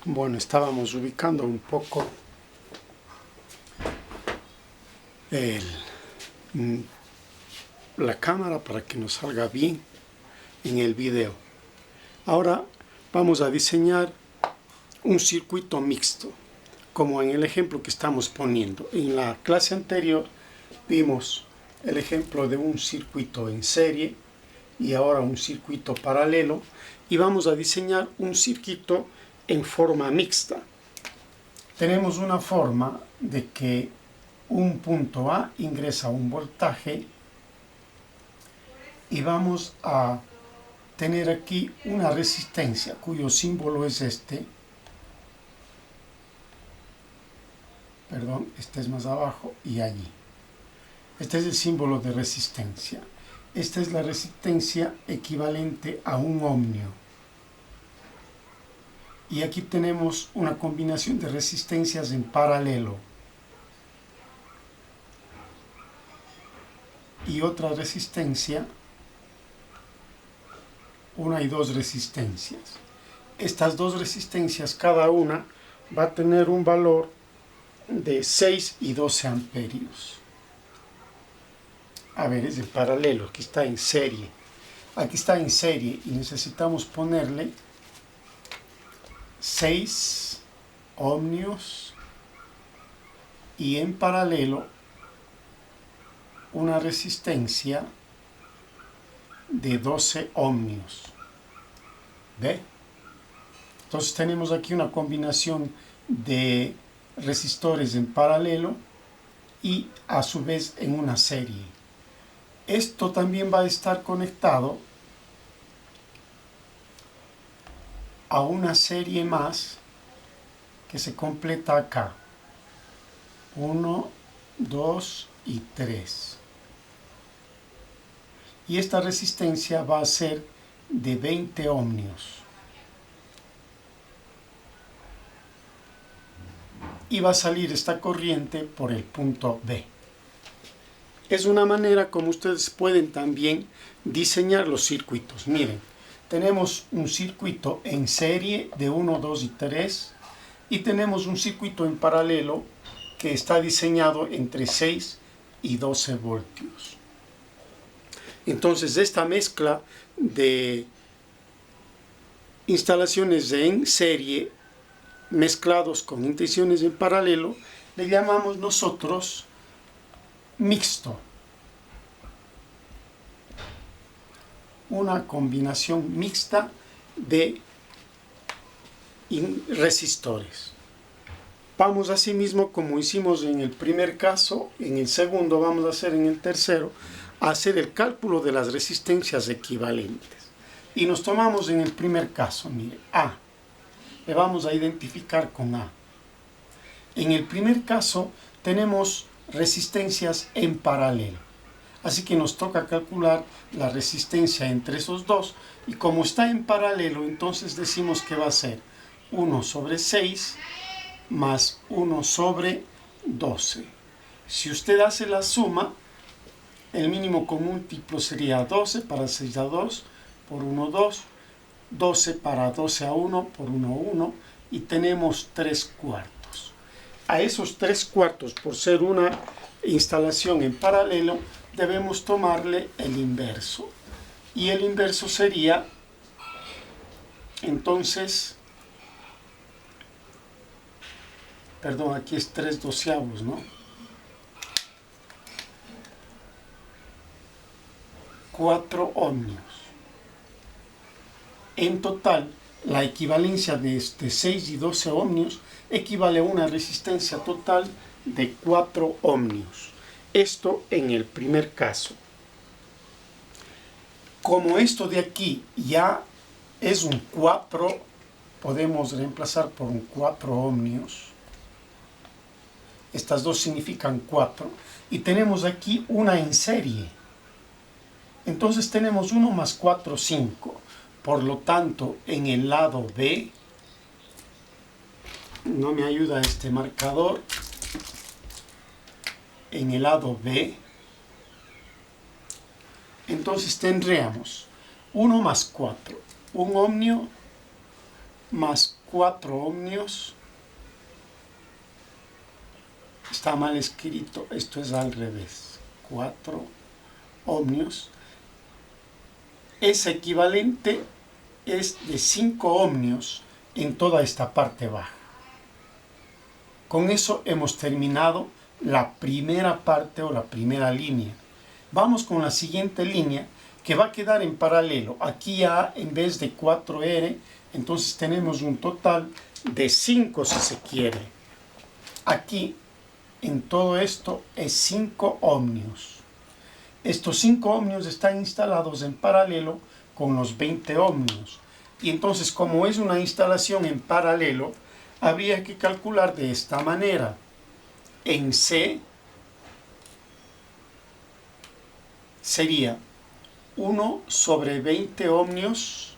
Bueno, estábamos ubicando un poco la cámara para que nos salga bien en el video. Ahora vamos a diseñar un circuito mixto, como en el ejemplo que estamos poniendo. En la clase anterior vimos el ejemplo de un circuito en serie y ahora un circuito paralelo, y vamos a diseñar un circuito en forma mixta. Tenemos una forma de que un punto A ingresa un voltaje y vamos a tener aquí una resistencia cuyo símbolo es este. Perdón, este es más abajo y allí. Este es el símbolo de resistencia. Esta es la resistencia equivalente a un ohmio. Y aquí tenemos una combinación de resistencias en paralelo. Y otra resistencia, una y dos resistencias. Estas dos resistencias, cada una, va a tener un valor de 6 y 12 amperios. A ver, es en paralelo, aquí está en serie. Aquí está en serie y necesitamos ponerle 6 ohmios y en paralelo una resistencia de 12 ohmios. ¿Ve? Entonces tenemos aquí una combinación de resistores en paralelo y a su vez en una serie. Esto también va a estar conectado a una serie más que se completa acá. 1, 2 y 3. Y esta resistencia va a ser de 20 ohmios. Y va a salir esta corriente por el punto B. Es una manera como ustedes pueden también diseñar los circuitos. Miren, tenemos un circuito en serie de 1, 2 y 3 y tenemos un circuito en paralelo que está diseñado entre 6 y 12 voltios. Entonces, esta mezcla de instalaciones en serie mezclados con intenciones en paralelo le llamamos nosotros mixto. Una combinación mixta de resistores. Vamos asimismo, como hicimos en el primer caso, en el segundo vamos a hacer en el tercero, a hacer el cálculo de las resistencias equivalentes. Y nos tomamos en el primer caso, mire, A. Le vamos a identificar con A. En el primer caso tenemos resistencias en paralelo. Así que nos toca calcular la resistencia entre esos dos. Y como está en paralelo, entonces decimos que va a ser 1 sobre 6 más 1 sobre 12. Si usted hace la suma, el mínimo común múltiplo sería 12 para 6 a 2 por 1, 2. 12 para 12 a 1 por 1, 1. Y tenemos 3 cuartos. A esos 3 cuartos, por ser una instalación en paralelo, debemos tomarle el inverso. Y el inverso sería, entonces, perdón, aquí es 3 doceavos, ¿no? 4 ohmios. En total, la equivalencia de 6 y 12 ohmios equivale a una resistencia total de 4 ohmios. Esto en el primer caso. Como esto de aquí ya es un 4, podemos reemplazar por un 4 ohmios. Estas dos significan 4. Y tenemos aquí una en serie. Entonces tenemos 1 más 4, 5. Por lo tanto, en el lado B, no me ayuda este marcador, en el lado B, entonces tendríamos 1 más 4, un ohmio más 4 ohmios. Está mal escrito, esto es al revés. 4 ohmios. Ese equivalente es de 5 ohmios en toda esta parte baja. Con eso hemos terminado la primera parte o la primera línea. Vamos con la siguiente línea que va a quedar en paralelo. Aquí ya en vez de 4R, entonces tenemos un total de 5 si se quiere. Aquí en todo esto es 5 ohmios. Estos 5 ohmios están instalados en paralelo con los 20 ohmios. Y entonces, como es una instalación en paralelo, había que calcular de esta manera. En C sería 1 sobre 20 ohmios,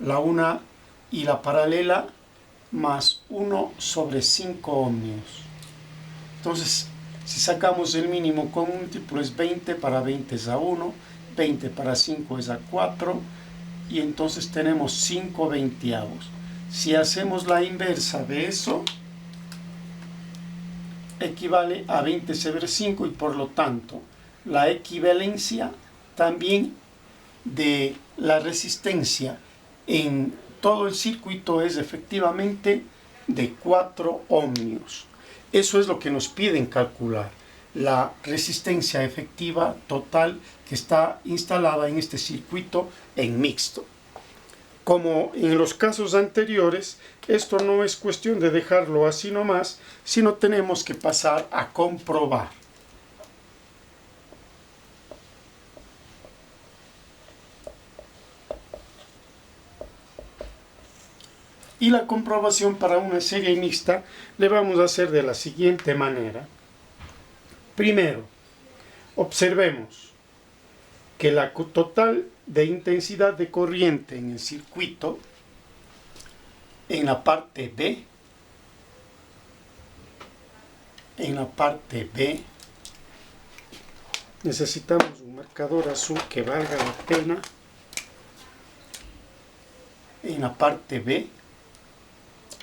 la una y la paralela, más 1 sobre 5 ohmios. Entonces, si sacamos el mínimo con múltiplo es 20, para 20 es a 1, 20 para 5 es a 4, y entonces tenemos 5 veinteavos. Si hacemos la inversa de eso, equivale a 20 sobre 5, y por lo tanto, la equivalencia también de la resistencia en todo el circuito es efectivamente de 4 ohmios. Eso es lo que nos piden calcular, la resistencia efectiva total que está instalada en este circuito en mixto. Como en los casos anteriores, esto no es cuestión de dejarlo así nomás, sino tenemos que pasar a comprobar. Y la comprobación para una serie mixta le vamos a hacer de la siguiente manera. Primero, observemos que la total de intensidad de corriente en el circuito, en la parte B, necesitamos un marcador azul que valga la pena. En la parte B,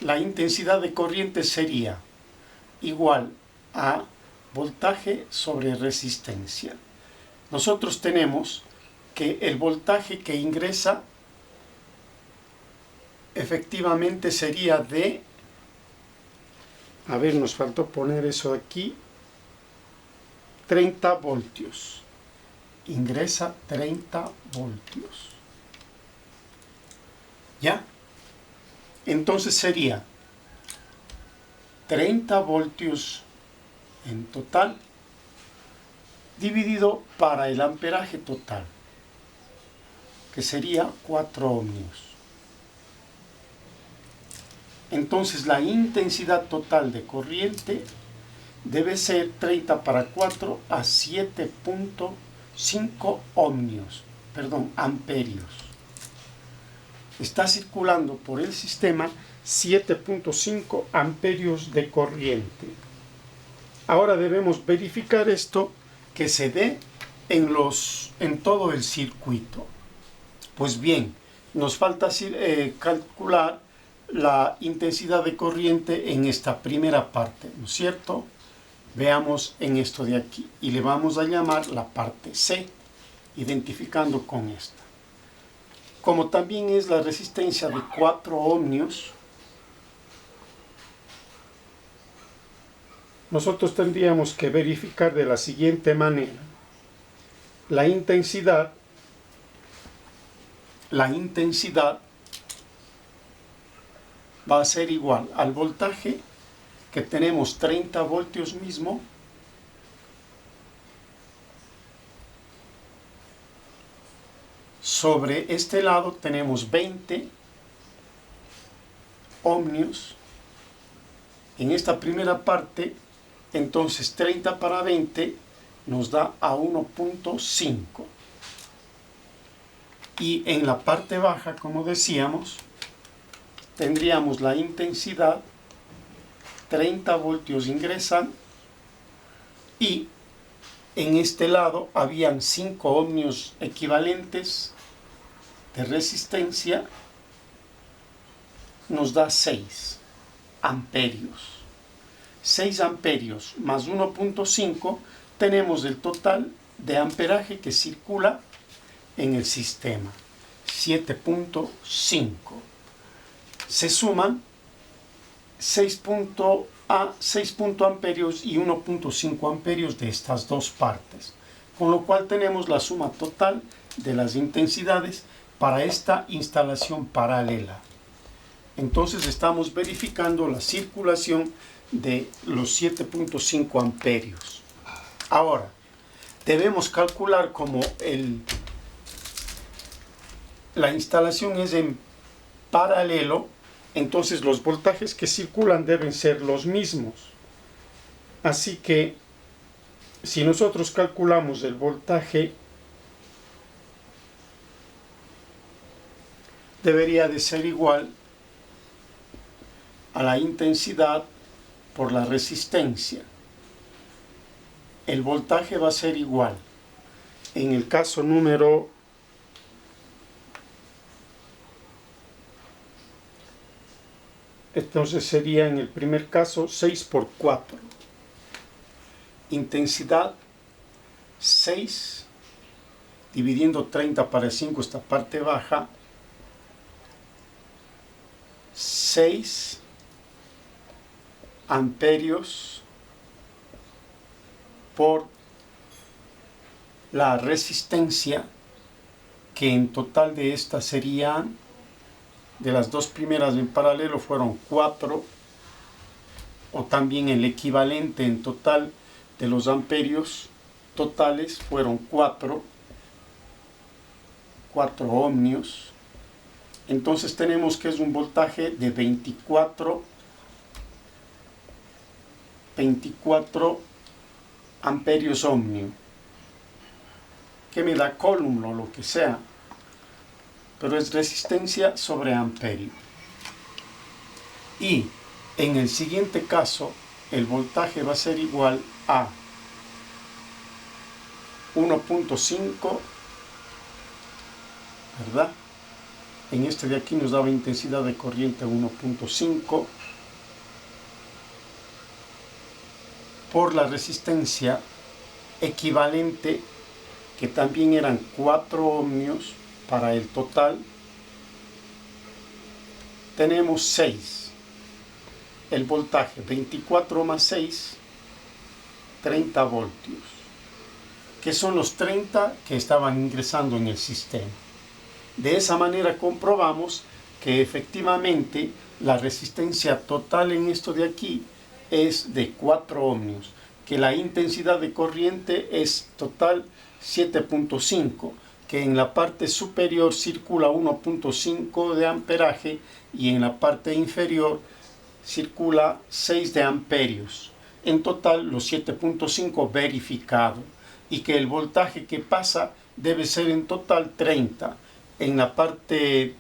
la intensidad de corriente sería igual a voltaje sobre resistencia. Nosotros tenemos que el voltaje que ingresa efectivamente sería de, a ver, nos faltó poner eso aquí, 30 voltios. Ingresa 30 voltios. ¿Ya? Entonces sería 30 voltios en total dividido para el amperaje total, que sería 4 ohmios. Entonces la intensidad total de corriente debe ser 30 para 4 a 7.5 amperios. Está circulando por el sistema 7.5 amperios de corriente. Ahora debemos verificar esto que se dé en todo el circuito. Pues bien, nos falta calcular la intensidad de corriente en esta primera parte, ¿no es cierto? Veamos en esto de aquí y le vamos a llamar la parte C, identificando con esta. Como también es la resistencia de 4 ohmios, nosotros tendríamos que verificar de la siguiente manera. La intensidad va a ser igual al voltaje que tenemos 30 voltios mismo sobre este lado tenemos 20 ohmios en esta primera parte. Entonces 30 para 20 nos da a 1.5. Y en la parte baja, como decíamos, tendríamos la intensidad, 30 voltios ingresan, y en este lado habían 5 ohmios equivalentes de resistencia, nos da 6 amperios. 6 amperios más 1.5, tenemos el total de amperaje que circula en el sistema, 7.5. Se suman 6 amperios y 1.5 amperios de estas dos partes, con lo cual tenemos la suma total de las intensidades para esta instalación paralela. Entonces estamos verificando la circulación de los 7.5 amperios. Ahora, debemos calcular como la instalación es en paralelo, entonces los voltajes que circulan deben ser los mismos. Así que, si nosotros calculamos el voltaje, debería de ser igual a la intensidad por la resistencia. El voltaje va a ser igual. En el caso número entonces sería en el primer caso 6 por 4. Intensidad 6 dividiendo 30 para 5, esta parte baja, 6 amperios por la resistencia, que en total de estas serían, de las dos primeras en paralelo fueron 4, o también el equivalente en total de los amperios totales fueron 4 ohmios. Entonces tenemos que es un voltaje de 24 amperios ohmio, que me da coulomb o lo que sea, pero es resistencia sobre amperio. Y en el siguiente caso, el voltaje va a ser igual a 1.5, ¿verdad? En este de aquí nos daba intensidad de corriente 1.5 por la resistencia equivalente, que también eran 4 ohmios para el total. Tenemos 6. El voltaje 24 más 6, 30 voltios, que son los 30 que estaban ingresando en el sistema. De esa manera comprobamos que efectivamente la resistencia total en esto de aquí es de 4 ohmios, que la intensidad de corriente es total 7.5, que en la parte superior circula 1.5 de amperaje y en la parte inferior circula 6 de amperios. En total los 7.5 verificado, y que el voltaje que pasa debe ser en total 30. En la parte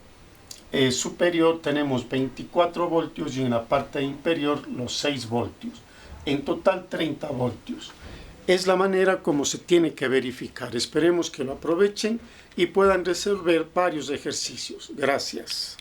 superior tenemos 24 voltios y en la parte inferior los 6 voltios. En total 30 voltios. Es la manera como se tiene que verificar. Esperemos que lo aprovechen y puedan resolver varios ejercicios. Gracias.